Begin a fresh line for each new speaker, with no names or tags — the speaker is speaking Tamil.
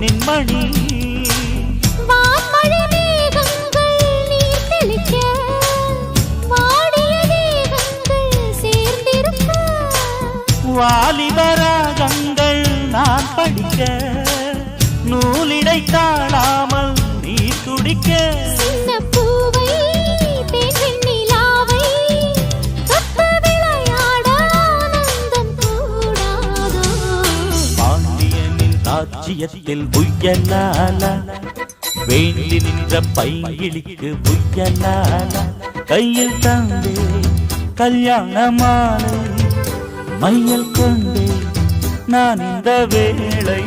பொன்னின்மணி
வான்மழை மேகங்கள் நீர் தெளிக்க வாடிய தேகங்கள் சேர்ந்திருக்க
வாலிபராகங்கள் நான் படிக்க நூலிடை தாழாமல் நீ துடிக்க
சின்ன பூவை தேன் நிலாவை தொட்டு விளையாட ஆனந்தம் கூடாதோ
பாண்டியனின் ராஜ்யத்தில் புயலால வேண்டி நின்ற பைங்கிளிக்கு புயலால கையில் தந்தே கல்யாண மாலை மையல் கொண்டே நான் இந்த வேளை